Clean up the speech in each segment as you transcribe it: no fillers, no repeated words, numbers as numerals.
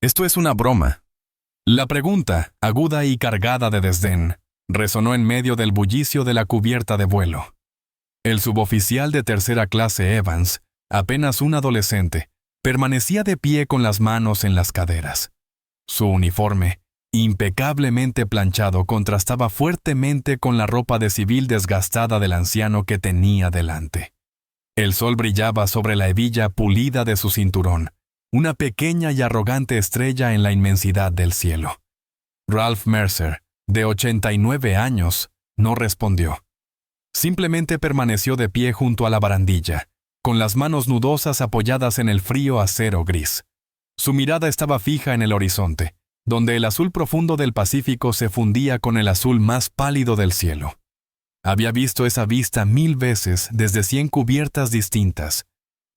Esto es una broma. La pregunta, aguda y cargada de desdén, resonó en medio del bullicio de la cubierta de vuelo. El suboficial de tercera clase Evans, apenas un adolescente, permanecía de pie con las manos en las caderas. Su uniforme, impecablemente planchado, contrastaba fuertemente con la ropa de civil desgastada del anciano que tenía delante. El sol brillaba sobre la hebilla pulida de su cinturón, una pequeña y arrogante estrella en la inmensidad del cielo. Ralph Mercer, de 89 años, no respondió. Simplemente permaneció de pie junto a la barandilla, con las manos nudosas apoyadas en el frío acero gris. Su mirada estaba fija en el horizonte, donde el azul profundo del Pacífico se fundía con el azul más pálido del cielo. Había visto esa vista 1000 veces desde 100 cubiertas distintas,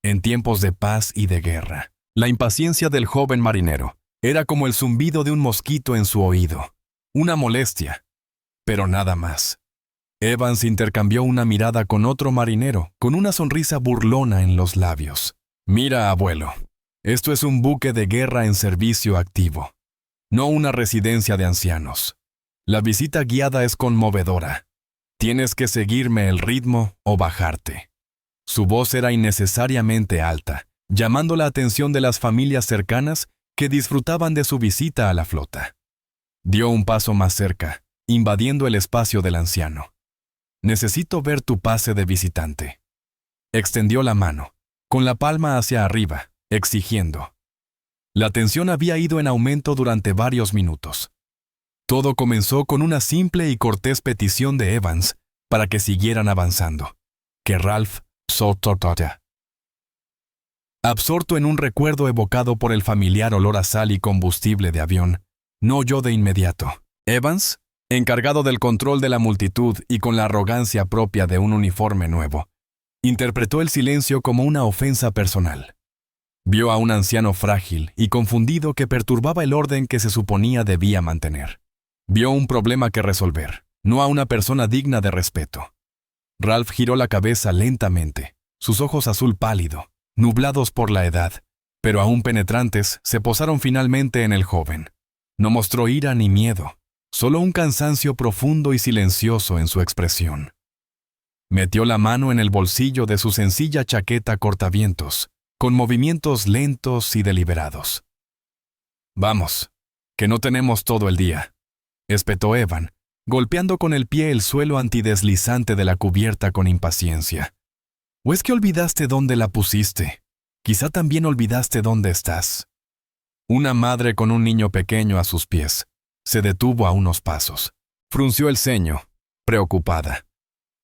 en tiempos de paz y de guerra. La impaciencia del joven marinero era como el zumbido de un mosquito en su oído, una molestia, pero nada más. Evans intercambió una mirada con otro marinero, con una sonrisa burlona en los labios. «Mira, abuelo, esto es un buque de guerra en servicio activo, no una residencia de ancianos. La visita guiada es conmovedora. Tienes que seguirme el ritmo o bajarte». Su voz era innecesariamente alta, llamando la atención de las familias cercanas que disfrutaban de su visita a la flota. Dio un paso más cerca, invadiendo el espacio del anciano. «Necesito ver tu pase de visitante». Extendió la mano, con la palma hacia arriba, exigiendo. La tensión había ido en aumento durante varios minutos. Todo comenzó con una simple y cortés petición de Evans para que siguieran avanzando, que Ralph soportara. Absorto en un recuerdo evocado por el familiar olor a sal y combustible de avión, no oyó de inmediato. Evans, encargado del control de la multitud y con la arrogancia propia de un uniforme nuevo, interpretó el silencio como una ofensa personal. Vio a un anciano frágil y confundido que perturbaba el orden que se suponía debía mantener. Vio un problema que resolver, no a una persona digna de respeto. Ralph giró la cabeza lentamente, sus ojos azul pálido, nublados por la edad, pero aún penetrantes, se posaron finalmente en el joven. No mostró ira ni miedo, solo un cansancio profundo y silencioso en su expresión. Metió la mano en el bolsillo de su sencilla chaqueta cortavientos, con movimientos lentos y deliberados. «Vamos, que no tenemos todo el día», espetó Evan, golpeando con el pie el suelo antideslizante de la cubierta con impaciencia. «¿O es que olvidaste dónde la pusiste? Quizá también olvidaste dónde estás». Una madre con un niño pequeño a sus pies se detuvo a unos pasos. Frunció el ceño, preocupada.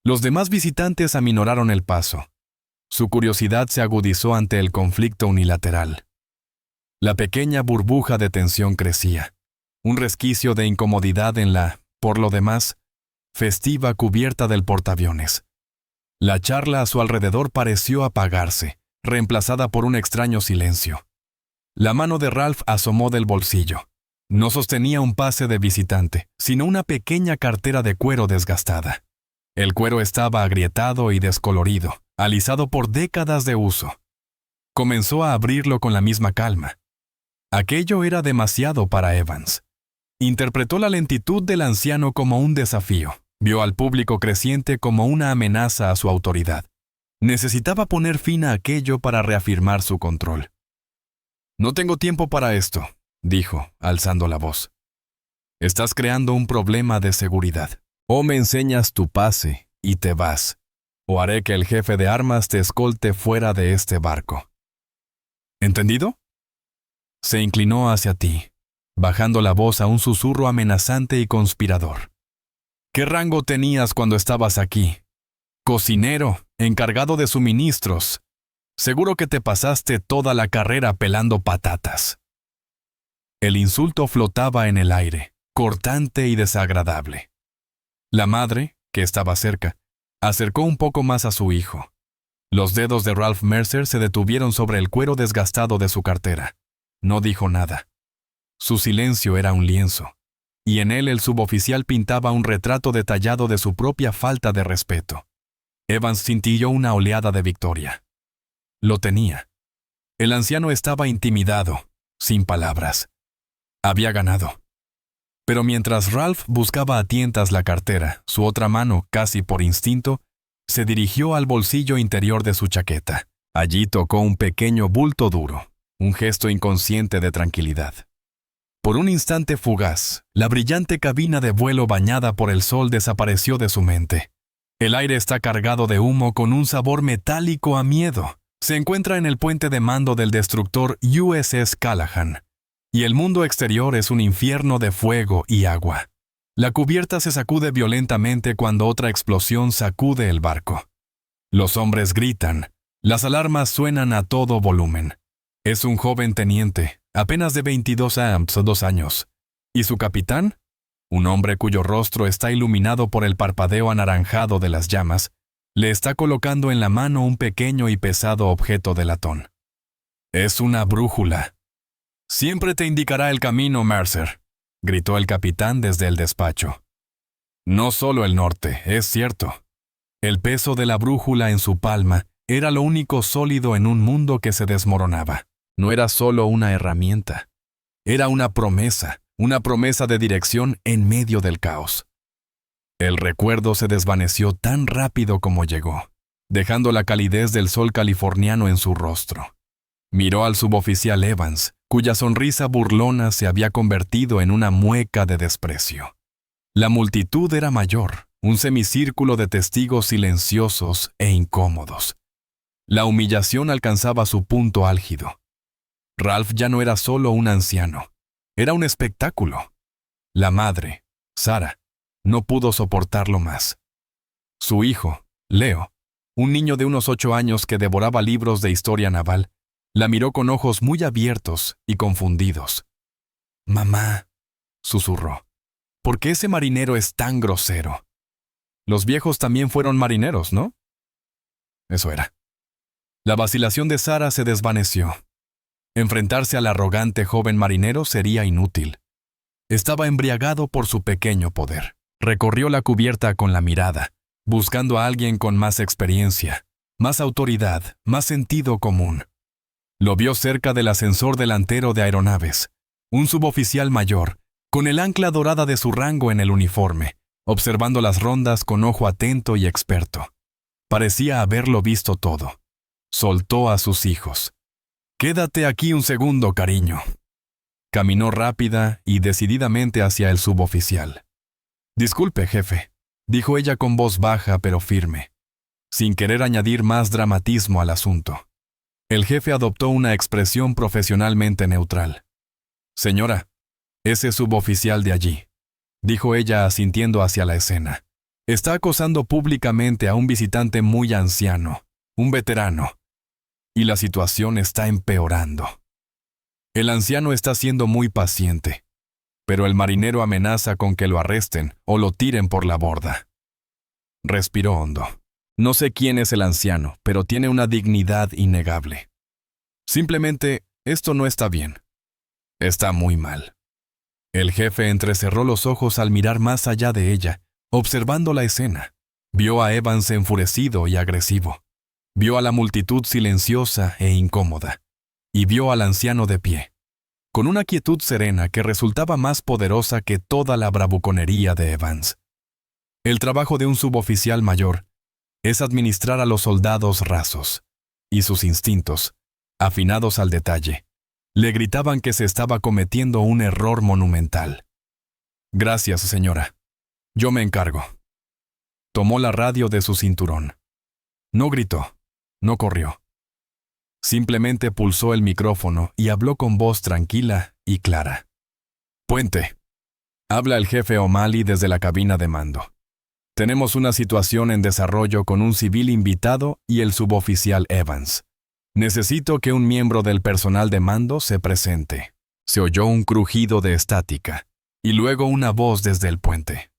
Los demás visitantes aminoraron el paso. Su curiosidad se agudizó ante el conflicto unilateral. La pequeña burbuja de tensión crecía, un resquicio de incomodidad en la, por lo demás, festiva cubierta del portaaviones. La charla a su alrededor pareció apagarse, reemplazada por un extraño silencio. La mano de Ralph asomó del bolsillo. No sostenía un pase de visitante, sino una pequeña cartera de cuero desgastada. El cuero estaba agrietado y descolorido, alisado por décadas de uso. Comenzó a abrirlo con la misma calma. Aquello era demasiado para Evans. Interpretó la lentitud del anciano como un desafío. Vio al público creciente como una amenaza a su autoridad. Necesitaba poner fin a aquello para reafirmar su control. «No tengo tiempo para esto», dijo, alzando la voz. «Estás creando un problema de seguridad. O me enseñas tu pase y te vas, o haré que el jefe de armas te escolte fuera de este barco». «¿Entendido?». Se inclinó hacia ti, bajando la voz a un susurro amenazante y conspirador. «¿Qué rango tenías cuando estabas aquí? Cocinero, encargado de suministros. Seguro que te pasaste toda la carrera pelando patatas». El insulto flotaba en el aire, cortante y desagradable. La madre, que estaba cerca, acercó un poco más a su hijo. Los dedos de Ralph Mercer se detuvieron sobre el cuero desgastado de su cartera. No dijo nada. Su silencio era un lienzo, y en él el suboficial pintaba un retrato detallado de su propia falta de respeto. Evans sintió una oleada de victoria. Lo tenía. El anciano estaba intimidado, sin palabras. Había ganado. Pero mientras Ralph buscaba a tientas la cartera, su otra mano, casi por instinto, se dirigió al bolsillo interior de su chaqueta. Allí tocó un pequeño bulto duro, un gesto inconsciente de tranquilidad. Por un instante fugaz, la brillante cabina de vuelo bañada por el sol desapareció de su mente. El aire está cargado de humo con un sabor metálico a miedo. Se encuentra en el puente de mando del destructor USS Callahan, y el mundo exterior es un infierno de fuego y agua. La cubierta se sacude violentamente cuando otra explosión sacude el barco. Los hombres gritan, las alarmas suenan a todo volumen. Es un joven teniente, apenas de 22 años. ¿Y su capitán? Un hombre cuyo rostro está iluminado por el parpadeo anaranjado de las llamas, le está colocando en la mano un pequeño y pesado objeto de latón. Es una brújula. «Siempre te indicará el camino, Mercer», gritó el capitán desde el despacho. No solo el norte, es cierto. El peso de la brújula en su palma era lo único sólido en un mundo que se desmoronaba. No era solo una herramienta. Era una promesa de dirección en medio del caos. El recuerdo se desvaneció tan rápido como llegó, dejando la calidez del sol californiano en su rostro. Miró al suboficial Evans, cuya sonrisa burlona se había convertido en una mueca de desprecio. La multitud era mayor, un semicírculo de testigos silenciosos e incómodos. La humillación alcanzaba su punto álgido. Ralph ya no era solo un anciano, era un espectáculo. La madre, Sarah, no pudo soportarlo más. Su hijo, Leo, un niño de unos 8 años que devoraba libros de historia naval, la miró con ojos muy abiertos y confundidos. «Mamá», susurró, «¿por qué ese marinero es tan grosero?» Los viejos también fueron marineros, ¿no? Eso era. La vacilación de Sarah se desvaneció. Enfrentarse al arrogante joven marinero sería inútil. Estaba embriagado por su pequeño poder. Recorrió la cubierta con la mirada, buscando a alguien con más experiencia, más autoridad, más sentido común. Lo vio cerca del ascensor delantero de aeronaves, un suboficial mayor, con el ancla dorada de su rango en el uniforme, observando las rondas con ojo atento y experto. Parecía haberlo visto todo. Soltó a sus hijos. «Quédate aquí un segundo, cariño». Caminó rápida y decididamente hacia el suboficial. «Disculpe, jefe», dijo ella con voz baja pero firme, sin querer añadir más dramatismo al asunto. El jefe adoptó una expresión profesionalmente neutral. «Señora, ese suboficial de allí», dijo ella asintiendo hacia la escena, «está acosando públicamente a un visitante muy anciano, un veterano, y la situación está empeorando. El anciano está siendo muy paciente, pero el marinero amenaza con que lo arresten o lo tiren por la borda». Respiró hondo. «No sé quién es el anciano, pero tiene una dignidad innegable. Simplemente, esto no está bien. Está muy mal». El jefe entrecerró los ojos al mirar más allá de ella, observando la escena. Vio a Evans enfurecido y agresivo. Vio a la multitud silenciosa e incómoda. Y vio al anciano de pie, con una quietud serena que resultaba más poderosa que toda la bravuconería de Evans. El trabajo de un suboficial mayor es administrar a los soldados rasos, y sus instintos, afinados al detalle, le gritaban que se estaba cometiendo un error monumental. «Gracias, señora. Yo me encargo». Tomó la radio de su cinturón. No gritó, no corrió. Simplemente pulsó el micrófono y habló con voz tranquila y clara. «Puente. Habla el jefe O'Malley desde la cabina de mando. Tenemos una situación en desarrollo con un civil invitado y el suboficial Evans. Necesito que un miembro del personal de mando se presente». Se oyó un crujido de estática, y luego una voz desde el puente.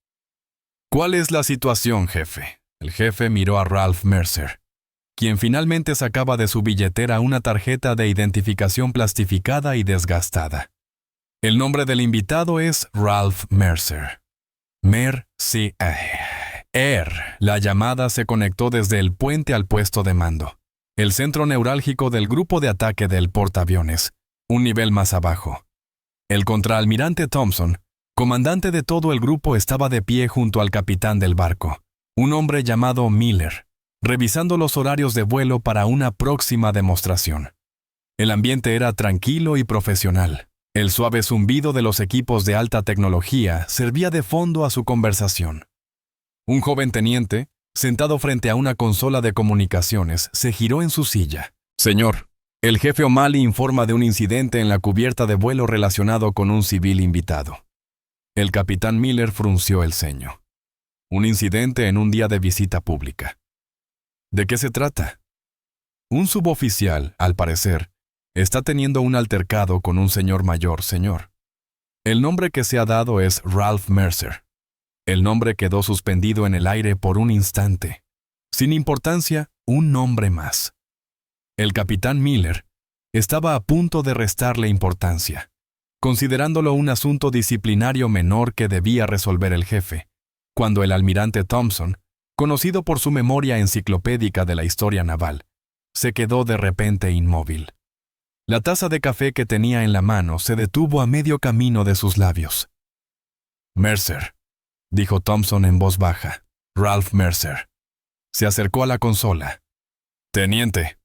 «¿Cuál es la situación, jefe?». El jefe miró a Ralph Mercer, quien finalmente sacaba de su billetera una tarjeta de identificación plastificada y desgastada. El nombre del invitado es Ralph Mercer. Mercer. La llamada se conectó desde el puente al puesto de mando, el centro neurálgico del grupo de ataque del portaaviones, un nivel más abajo. El contraalmirante Thompson, comandante de todo el grupo, estaba de pie junto al capitán del barco, un hombre llamado Miller, revisando los horarios de vuelo para una próxima demostración. El ambiente era tranquilo y profesional. El suave zumbido de los equipos de alta tecnología servía de fondo a su conversación. Un joven teniente, sentado frente a una consola de comunicaciones, se giró en su silla. «Señor, el jefe O'Malley informa de un incidente en la cubierta de vuelo relacionado con un civil invitado». El capitán Miller frunció el ceño. Un incidente en un día de visita pública. ¿De qué se trata? Un suboficial, al parecer, está teniendo un altercado con un señor mayor, señor. El nombre que se ha dado es Ralph Mercer. El nombre quedó suspendido en el aire por un instante. Sin importancia, un nombre más. El capitán Miller estaba a punto de restarle importancia, considerándolo un asunto disciplinario menor que debía resolver el jefe, cuando el almirante Thompson, conocido por su memoria enciclopédica de la historia naval, se quedó de repente inmóvil. La taza de café que tenía en la mano se detuvo a medio camino de sus labios. «Mercer», dijo Thompson en voz baja. «Ralph Mercer». Se acercó a la consola. «Teniente,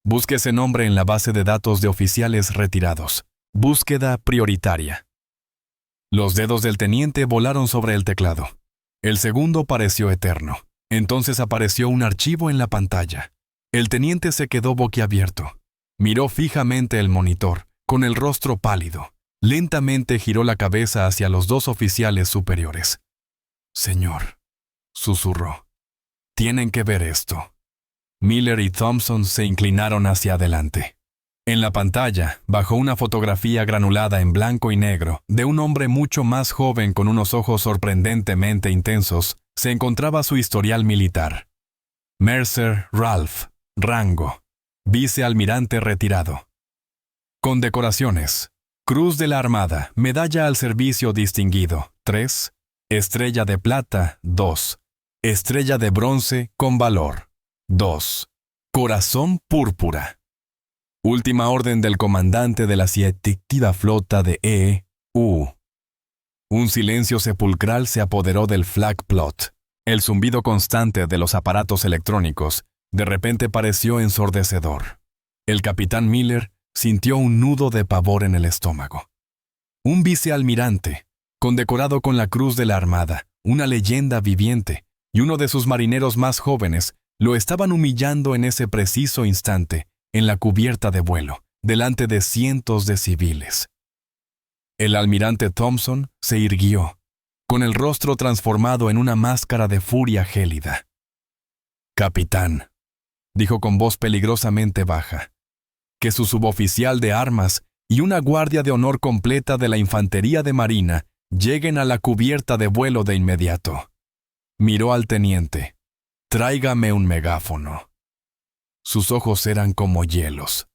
busque ese nombre en la base de datos de oficiales retirados. Búsqueda prioritaria». Los dedos del teniente volaron sobre el teclado. El segundo pareció eterno. Entonces apareció un archivo en la pantalla. El teniente se quedó boquiabierto. Miró fijamente el monitor, con el rostro pálido. Lentamente giró la cabeza hacia los dos oficiales superiores. «Señor», susurró, «tienen que ver esto». Miller y Thompson se inclinaron hacia adelante. En la pantalla, bajo una fotografía granulada en blanco y negro de un hombre mucho más joven con unos ojos sorprendentemente intensos, se encontraba su historial militar. Mercer Ralph, rango, vicealmirante retirado. Condecoraciones: Cruz de la Armada, Medalla al Servicio Distinguido, 3, Estrella de Plata, 2, Estrella de Bronce con Valor, 2, Corazón Púrpura. Última orden del comandante de la 7ª Flota de E.U. Un silencio sepulcral se apoderó del flag plot. El zumbido constante de los aparatos electrónicos de repente pareció ensordecedor. El capitán Miller sintió un nudo de pavor en el estómago. Un vicealmirante, condecorado con la Cruz de la Armada, una leyenda viviente, y uno de sus marineros más jóvenes, lo estaban humillando en ese preciso instante, en la cubierta de vuelo, delante de cientos de civiles. El almirante Thompson se irguió, con el rostro transformado en una máscara de furia gélida. «Capitán», dijo con voz peligrosamente baja, «que su suboficial de armas y una guardia de honor completa de la Infantería de Marina lleguen a la cubierta de vuelo de inmediato». Miró al teniente. «Tráigame un megáfono». Sus ojos eran como hielos.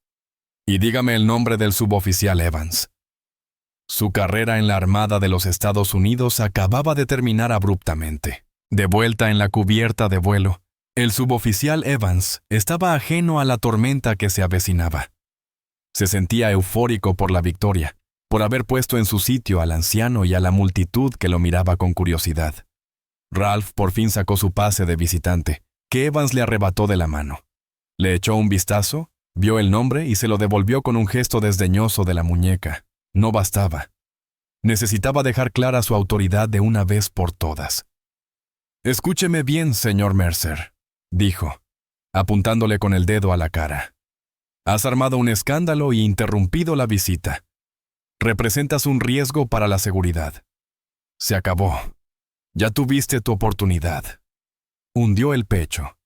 «Y dígame el nombre del suboficial Evans». Su carrera en la Armada de los Estados Unidos acababa de terminar abruptamente. De vuelta en la cubierta de vuelo, el suboficial Evans estaba ajeno a la tormenta que se avecinaba. Se sentía eufórico por la victoria, por haber puesto en su sitio al anciano y a la multitud que lo miraba con curiosidad. Ralph por fin sacó su pase de visitante, que Evans le arrebató de la mano. Le echó un vistazo, vio el nombre y se lo devolvió con un gesto desdeñoso de la muñeca. No bastaba. Necesitaba dejar clara su autoridad de una vez por todas. «Escúcheme bien, señor Mercer», dijo, apuntándole con el dedo a la cara. «Has armado un escándalo y interrumpido la visita. Representas un riesgo para la seguridad. Se acabó. Ya tuviste tu oportunidad». Hundió el pecho,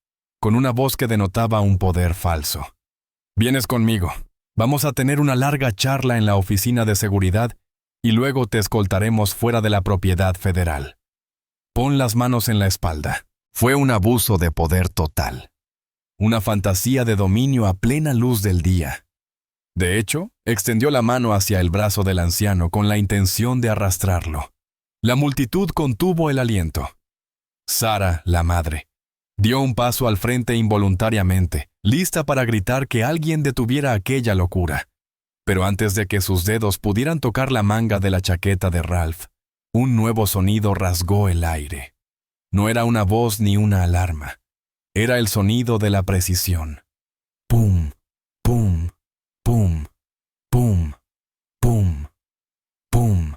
con una voz que denotaba un poder falso. «Vienes conmigo. Vamos a tener una larga charla en la oficina de seguridad y luego te escoltaremos fuera de la propiedad federal. Pon las manos en la espalda». Fue un abuso de poder total. Una fantasía de dominio a plena luz del día. De hecho, extendió la mano hacia el brazo del anciano con la intención de arrastrarlo. La multitud contuvo el aliento. Sara, la madre, dio un paso al frente involuntariamente, lista para gritar que alguien detuviera aquella locura. Pero antes de que sus dedos pudieran tocar la manga de la chaqueta de Ralph, un nuevo sonido rasgó el aire. No era una voz ni una alarma. Era el sonido de la precisión. Pum, pum, pum, pum, pum, pum.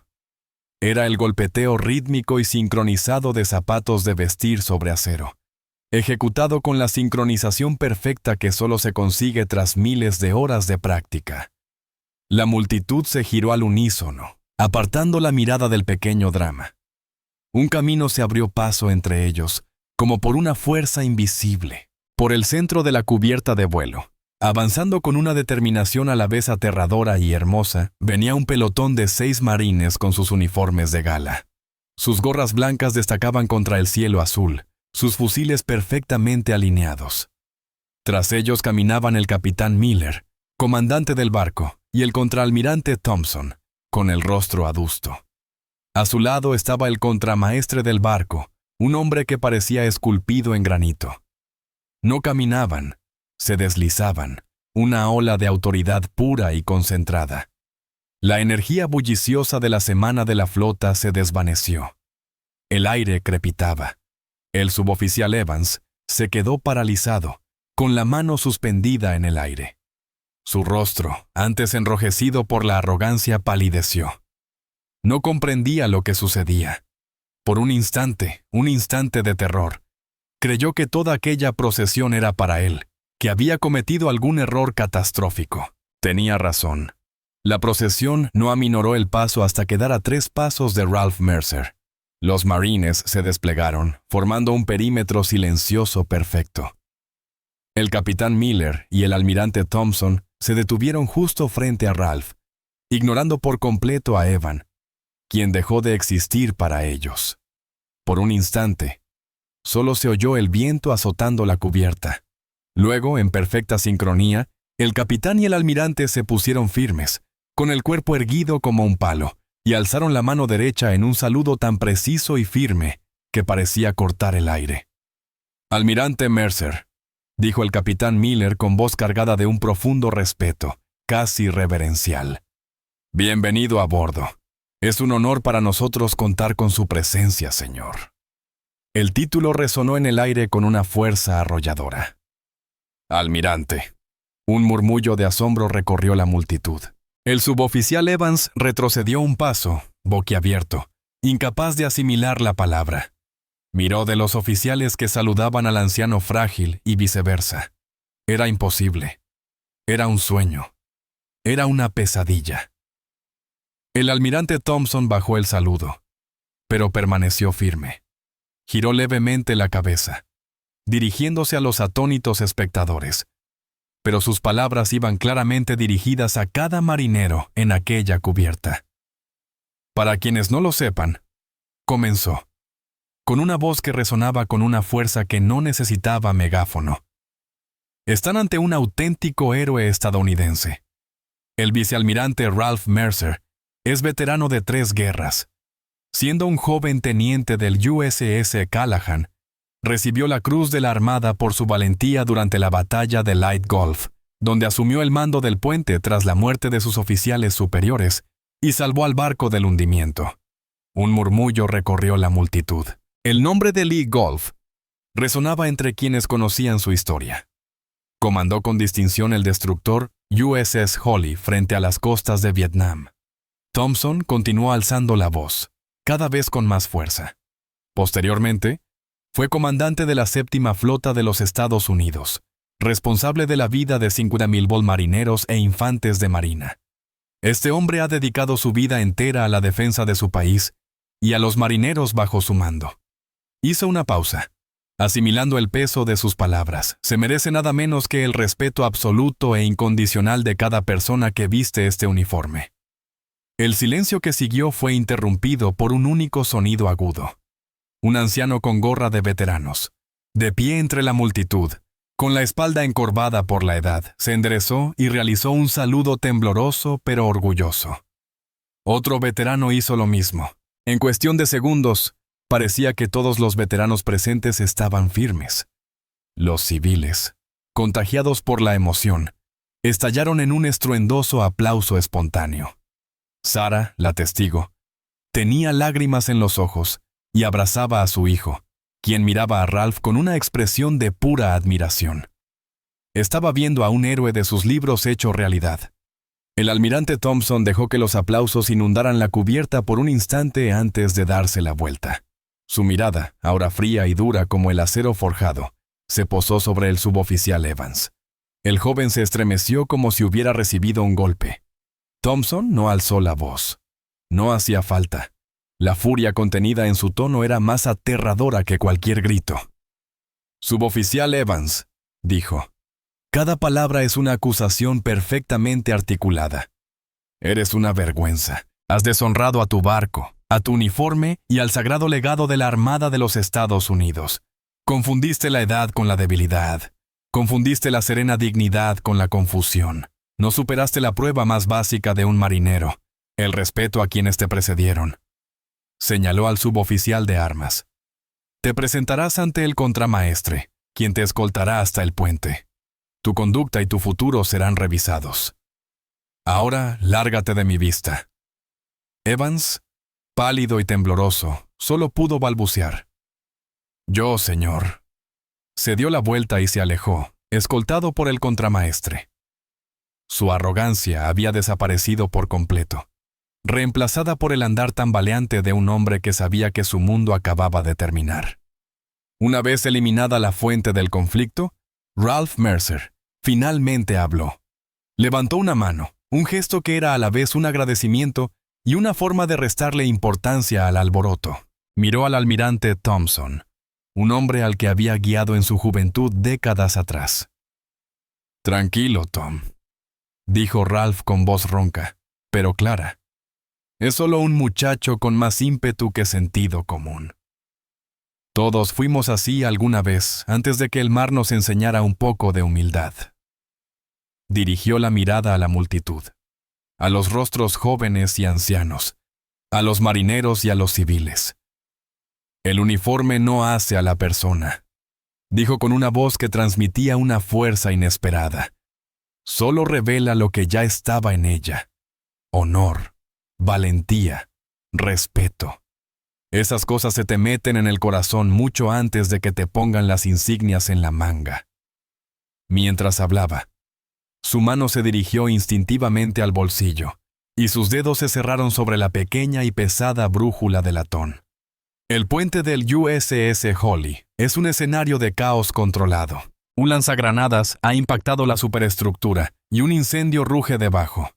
Era el golpeteo rítmico y sincronizado de zapatos de vestir sobre acero, ejecutado con la sincronización perfecta que solo se consigue tras miles de horas de práctica. La multitud se giró al unísono, apartando la mirada del pequeño drama. Un camino se abrió paso entre ellos, como por una fuerza invisible, por el centro de la cubierta de vuelo. Avanzando con una determinación a la vez aterradora y hermosa, venía un pelotón de 6 marines con sus uniformes de gala. Sus gorras blancas destacaban contra el cielo azul, sus fusiles perfectamente alineados. Tras ellos caminaban el capitán Miller, comandante del barco, y el contraalmirante Thompson, con el rostro adusto. A su lado estaba el contramaestre del barco, un hombre que parecía esculpido en granito. No caminaban, se deslizaban, una ola de autoridad pura y concentrada. La energía bulliciosa de la semana de la flota se desvaneció. El aire crepitaba. El suboficial Evans se quedó paralizado, con la mano suspendida en el aire. Su rostro, antes enrojecido por la arrogancia, palideció. No comprendía lo que sucedía. Por un instante de terror, creyó que toda aquella procesión era para él, que había cometido algún error catastrófico. Tenía razón. La procesión no aminoró el paso hasta quedar a 3 pasos de Ralph Mercer. Los marines se desplegaron, formando un perímetro silencioso perfecto. El capitán Miller y el almirante Thompson se detuvieron justo frente a Ralph, ignorando por completo a Evan, quien dejó de existir para ellos. Por un instante, solo se oyó el viento azotando la cubierta. Luego, en perfecta sincronía, el capitán y el almirante se pusieron firmes, con el cuerpo erguido como un palo, y alzaron la mano derecha en un saludo tan preciso y firme que parecía cortar el aire. «Almirante Mercer», dijo el capitán Miller con voz cargada de un profundo respeto, casi reverencial. «Bienvenido a bordo. Es un honor para nosotros contar con su presencia, señor». El título resonó en el aire con una fuerza arrolladora. «Almirante». Un murmullo de asombro recorrió la multitud. El suboficial Evans retrocedió un paso, boquiabierto, incapaz de asimilar la palabra. Miró de los oficiales que saludaban al anciano frágil y viceversa. Era imposible. Era un sueño. Era una pesadilla. El almirante Thompson bajó el saludo, pero permaneció firme. Giró levemente la cabeza, dirigiéndose a los atónitos espectadores, pero sus palabras iban claramente dirigidas a cada marinero en aquella cubierta. Para quienes no lo sepan, comenzó, con una voz que resonaba con una fuerza que no necesitaba megáfono. Están ante un auténtico héroe estadounidense. El vicealmirante Ralph Mercer es veterano de 3 guerras. Siendo un joven teniente del USS Callahan, recibió la Cruz de la Armada por su valentía durante la batalla de Light Gulf, donde asumió el mando del puente tras la muerte de sus oficiales superiores y salvó al barco del hundimiento. Un murmullo recorrió la multitud. El nombre de Lee Gulf resonaba entre quienes conocían su historia. Comandó con distinción el destructor USS Holly frente a las costas de Vietnam. Thompson continuó alzando la voz, cada vez con más fuerza. Posteriormente, fue comandante de la 7ª Flota de los Estados Unidos, responsable de la vida de 50,000 marineros e infantes de marina. Este hombre ha dedicado su vida entera a la defensa de su país y a los marineros bajo su mando. Hizo una pausa, asimilando el peso de sus palabras. Se merece nada menos que el respeto absoluto e incondicional de cada persona que viste este uniforme. El silencio que siguió fue interrumpido por un único sonido agudo. Un anciano con gorra de veteranos, de pie entre la multitud, con la espalda encorvada por la edad, se enderezó y realizó un saludo tembloroso pero orgulloso. Otro veterano hizo lo mismo. En cuestión de segundos, parecía que todos los veteranos presentes estaban firmes. Los civiles, contagiados por la emoción, estallaron en un estruendoso aplauso espontáneo. Sarah, la testigo, tenía lágrimas en los ojos y abrazaba a su hijo, quien miraba a Ralph con una expresión de pura admiración. Estaba viendo a un héroe de sus libros hecho realidad. El almirante Thompson dejó que los aplausos inundaran la cubierta por un instante antes de darse la vuelta. Su mirada, ahora fría y dura como el acero forjado, se posó sobre el suboficial Evans. El joven se estremeció como si hubiera recibido un golpe. Thompson no alzó la voz. No hacía falta. La furia contenida en su tono era más aterradora que cualquier grito. «Suboficial Evans», dijo. «Cada palabra es una acusación perfectamente articulada. Eres una vergüenza. Has deshonrado a tu barco, a tu uniforme y al sagrado legado de la Armada de los Estados Unidos. Confundiste la edad con la debilidad. Confundiste la serena dignidad con la confusión. No superaste la prueba más básica de un marinero, el respeto a quienes te precedieron». Señaló al suboficial de armas. «Te presentarás ante el contramaestre, quien te escoltará hasta el puente. Tu conducta y tu futuro serán revisados. Ahora, lárgate de mi vista». Evans, pálido y tembloroso, solo pudo balbucear: «Yo, señor». Se dio la vuelta y se alejó, escoltado por el contramaestre. Su arrogancia había desaparecido por completo, reemplazada por el andar tambaleante de un hombre que sabía que su mundo acababa de terminar. Una vez eliminada la fuente del conflicto, Ralph Mercer finalmente habló. Levantó una mano, un gesto que era a la vez un agradecimiento y una forma de restarle importancia al alboroto. Miró al almirante Thompson, un hombre al que había guiado en su juventud décadas atrás. «Tranquilo, Tom», dijo Ralph con voz ronca, pero clara. «Es solo un muchacho con más ímpetu que sentido común. Todos fuimos así alguna vez antes de que el mar nos enseñara un poco de humildad». Dirigió la mirada a la multitud, a los rostros jóvenes y ancianos, a los marineros y a los civiles. «El uniforme no hace a la persona», dijo con una voz que transmitía una fuerza inesperada. «Solo revela lo que ya estaba en ella: honor, valentía, respeto. Esas cosas se te meten en el corazón mucho antes de que te pongan las insignias en la manga». Mientras hablaba, su mano se dirigió instintivamente al bolsillo, y sus dedos se cerraron sobre la pequeña y pesada brújula de latón. El puente del USS Holly es un escenario de caos controlado. Un lanzagranadas ha impactado la superestructura y un incendio ruge debajo.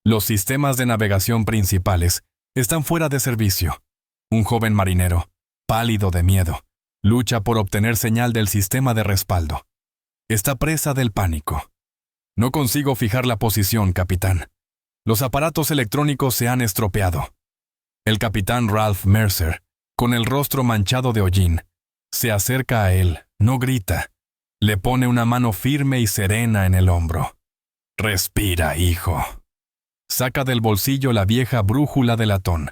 Los sistemas de navegación principales están fuera de servicio. Un joven marinero, pálido de miedo, lucha por obtener señal del sistema de respaldo. Está presa del pánico. «No consigo fijar la posición, capitán. Los aparatos electrónicos se han estropeado». El capitán Ralph Mercer, con el rostro manchado de hollín, se acerca a él, no grita. Le pone una mano firme y serena en el hombro. «Respira, hijo». Saca del bolsillo la vieja brújula de latón,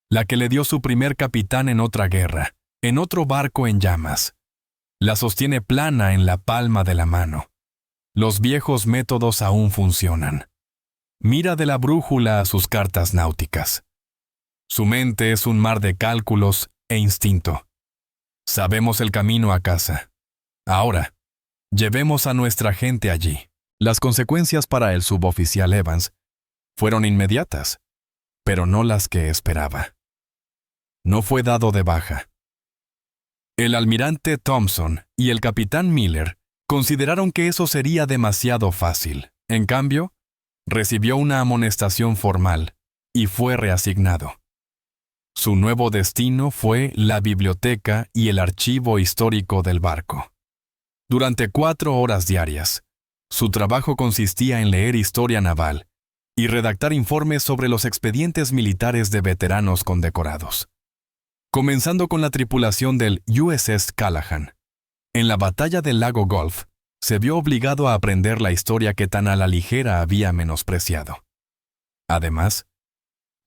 la que le dio su primer capitán en otra guerra, en otro barco en llamas. La sostiene plana en la palma de la mano. Los viejos métodos aún funcionan. Mira de la brújula a sus cartas náuticas. Su mente es un mar de cálculos e instinto. Sabemos el camino a casa. Ahora, llevemos a nuestra gente allí. Las consecuencias para el suboficial Evans fueron inmediatas, pero no las que esperaba. No fue dado de baja. El almirante Thompson y el capitán Miller consideraron que eso sería demasiado fácil. En cambio, recibió una amonestación formal y fue reasignado. Su nuevo destino fue la biblioteca y el archivo histórico del barco. Durante 4 horas diarias, su trabajo consistía en leer historia naval y redactar informes sobre los expedientes militares de veteranos condecorados. Comenzando con la tripulación del USS Callahan. En la batalla del lago Gulf, se vio obligado a aprender la historia que tan a la ligera había menospreciado. Además,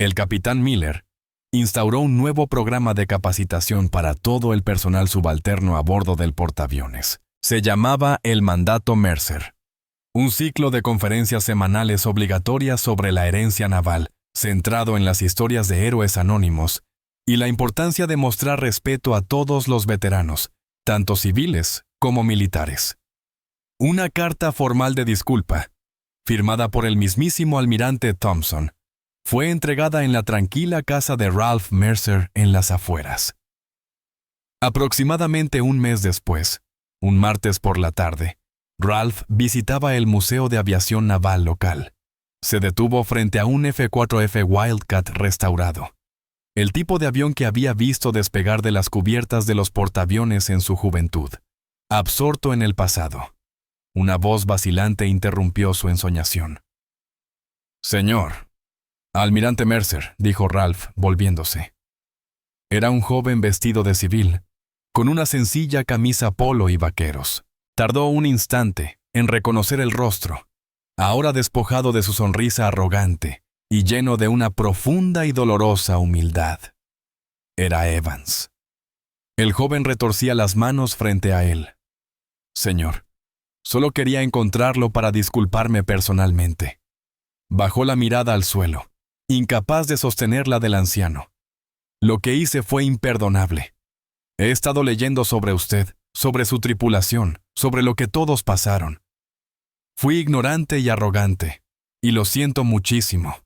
el capitán Miller instauró un nuevo programa de capacitación para todo el personal subalterno a bordo del portaaviones. Se llamaba el Mandato Mercer. Un ciclo de conferencias semanales obligatorias sobre la herencia naval, centrado en las historias de héroes anónimos, y la importancia de mostrar respeto a todos los veteranos, tanto civiles como militares. Una carta formal de disculpa, firmada por el mismísimo almirante Thompson, fue entregada en la tranquila casa de Ralph Mercer en las afueras. Aproximadamente un mes después, un martes por la tarde, Ralph visitaba el Museo de Aviación Naval local. Se detuvo frente a un F-4F Wildcat restaurado, el tipo de avión que había visto despegar de las cubiertas de los portaaviones en su juventud, absorto en el pasado. Una voz vacilante interrumpió su ensoñación. «Señor». «Almirante Mercer», dijo Ralph, volviéndose. Era un joven vestido de civil, con una sencilla camisa polo y vaqueros. Tardó un instante en reconocer el rostro, ahora despojado de su sonrisa arrogante y lleno de una profunda y dolorosa humildad. Era Evans. El joven retorcía las manos frente a él. «Señor, solo quería encontrarlo para disculparme personalmente». Bajó la mirada al suelo, incapaz de sostener la del anciano. «Lo que hice fue imperdonable. He estado leyendo sobre usted, sobre su tripulación, sobre lo que todos pasaron. Fui ignorante y arrogante, y lo siento muchísimo».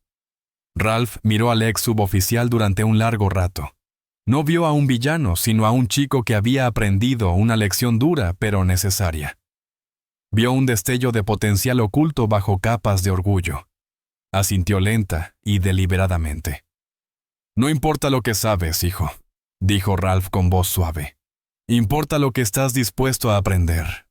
Ralph miró al ex suboficial durante un largo rato. No vio a un villano, sino a un chico que había aprendido una lección dura pero necesaria. Vio un destello de potencial oculto bajo capas de orgullo. Asintió lenta y deliberadamente. «No importa lo que sabes, hijo», dijo Ralph con voz suave. «Importa lo que estás dispuesto a aprender».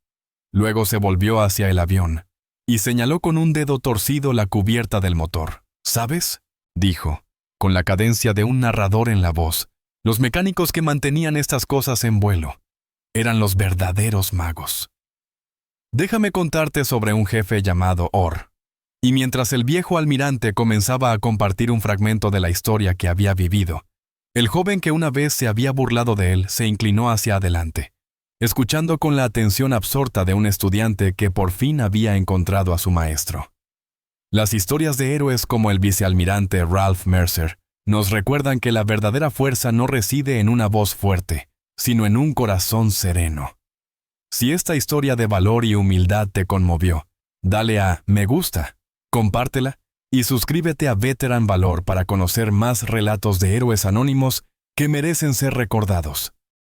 Luego se volvió hacia el avión y señaló con un dedo torcido la cubierta del motor. «¿Sabes?», dijo, con la cadencia de un narrador en la voz. «Los mecánicos que mantenían estas cosas en vuelo eran los verdaderos magos. Déjame contarte sobre un jefe llamado Orr». Y mientras el viejo almirante comenzaba a compartir un fragmento de la historia que había vivido, el joven que una vez se había burlado de él se inclinó hacia adelante, escuchando con la atención absorta de un estudiante que por fin había encontrado a su maestro. Las historias de héroes como el vicealmirante Ralph Mercer nos recuerdan que la verdadera fuerza no reside en una voz fuerte, sino en un corazón sereno. Si esta historia de valor y humildad te conmovió, dale a me gusta, compártela y suscríbete a Veteran Valor para conocer más relatos de héroes anónimos que merecen ser recordados.